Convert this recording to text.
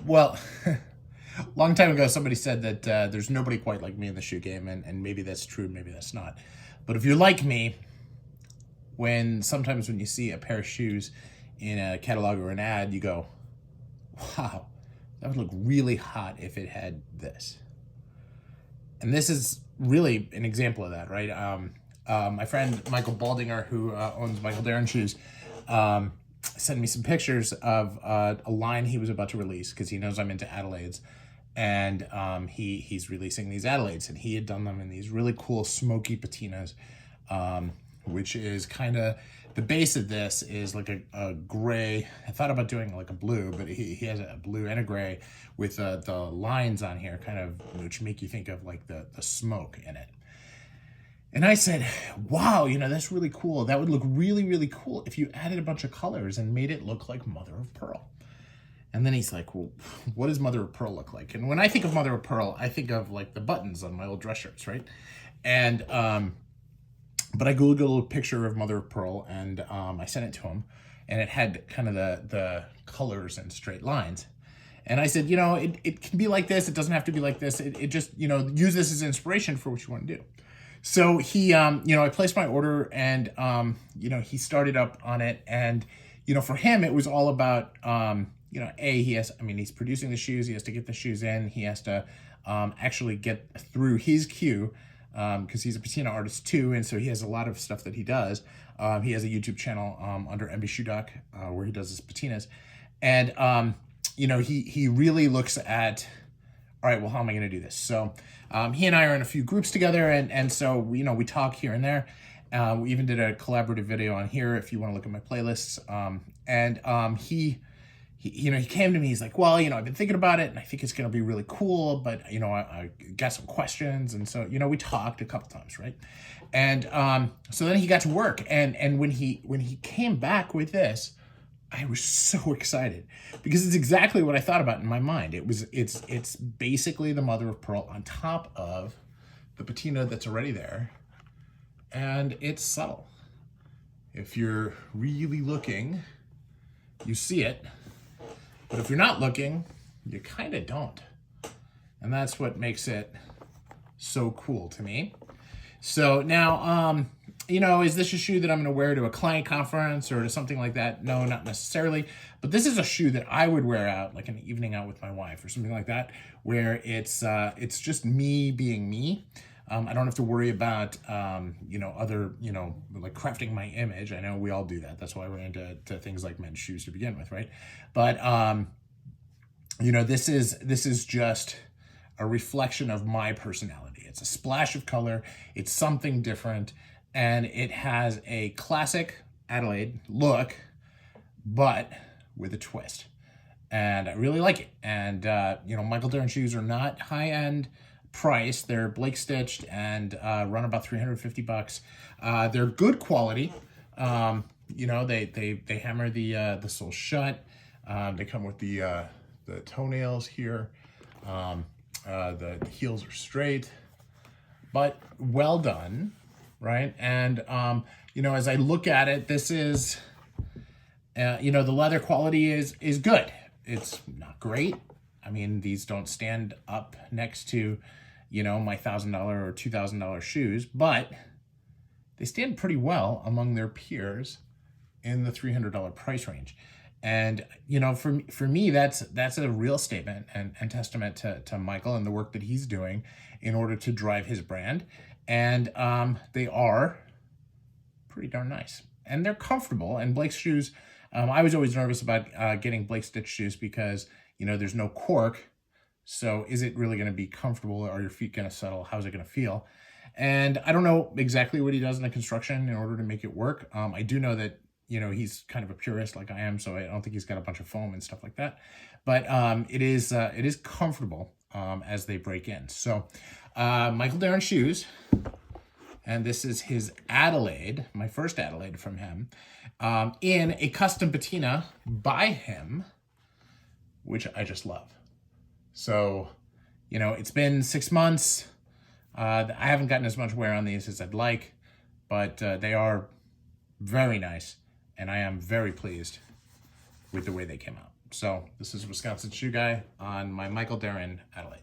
Well, long time ago, somebody said that there's nobody quite like me in the shoe game, and maybe that's true, maybe that's not. But if you're like me, sometimes when you see a pair of shoes in a catalog or an ad, you go, wow, that would look really hot if it had this. And this is really an example of that, right? My friend Michael Baldinger, who owns Michael Darren Shoes, sent me some pictures of a line he was about to release because he knows I'm into Adelaides, and he's releasing these Adelaides, and he had done them in these really cool smoky patinas, which is kind of the base of this is like a gray. I thought about doing like a blue, but he has a blue and a gray with the lines on here, kind of which make you think of like the smoke in it. And I said, wow, that's really cool. That would look really, really cool if you added a bunch of colors and made it look like mother of pearl. And then he's like, well, what does mother of pearl look like? And when I think of mother of pearl, I think of like the buttons on my old dress shirts, right? And, but I Googled a picture of mother of pearl, and I sent it to him, and it had kind of the colors and straight lines. And I said, it can be like this. It doesn't have to be like this. It just, use this as inspiration for what you want to do. So he, I placed my order, and, he started up on it. And, for him, it was all about, he's producing the shoes. He has to get the shoes in. He has to actually get through his queue, because he's a patina artist too. And so he has a lot of stuff that he does. He has a YouTube channel under MB Shoe Doc, where he does his patinas. And, he really looks at, all right, well, how am I going to do this? So he and I are in a few groups together, and so we talk here and there. We even did a collaborative video on here if you want to look at my playlists. He came to me. He's like, well, I've been thinking about it, and I think it's going to be really cool, but I got some questions, and so we talked a couple times, right? And so then he got to work, and when he came back with this, I was so excited because it's exactly what I thought about in my mind. It's basically the mother of pearl on top of the patina that's already there, and it's subtle. If you're really looking, you see it, but if you're not looking, you kind of don't. And that's what makes it so cool to me. So now, is this a shoe that I'm going to wear to a client conference or to something like that? No, not necessarily. But this is a shoe that I would wear out, like an evening out with my wife or something like that, where it's just me being me. I don't have to worry about, other, like crafting my image. I know we all do that. That's why we're into things like men's shoes to begin with, right? But, this is just a reflection of my personality. It's a splash of color. It's something different. And it has a classic Adelaide look, but with a twist. And I really like it. And, Michael Darren shoes are not high-end price. They're Blake stitched and run about $350. They're good quality. They hammer the sole shut. They come with the toenails here. The heels are straight, but well done, right? And as I look at it, this is the leather quality is good. It's not great. I mean, these don't stand up next to my $1,000 or $2,000 shoes, but they stand pretty well among their peers in the $300 price range. And, for me, that's a real statement and testament to Michael and the work that he's doing in order to drive his brand. And they are pretty darn nice. And they're comfortable. And Blake's shoes, I was always nervous about getting Blake Stitch shoes because, there's no cork. So is it really going to be comfortable? Are your feet going to settle? How's it going to feel? And I don't know exactly what he does in the construction in order to make it work. I do know that, he's kind of a purist like I am, so I don't think he's got a bunch of foam and stuff like that. But it is comfortable as they break in. So Michael Darren shoes, and this is his Adelaide, my first Adelaide from him, in a custom patina by him, which I just love. So, it's been 6 months. I haven't gotten as much wear on these as I'd like, but they are very nice, and I am very pleased with the way they came out. So this is Wisconsin Shoe Guy on my Michael Darren Adelaide.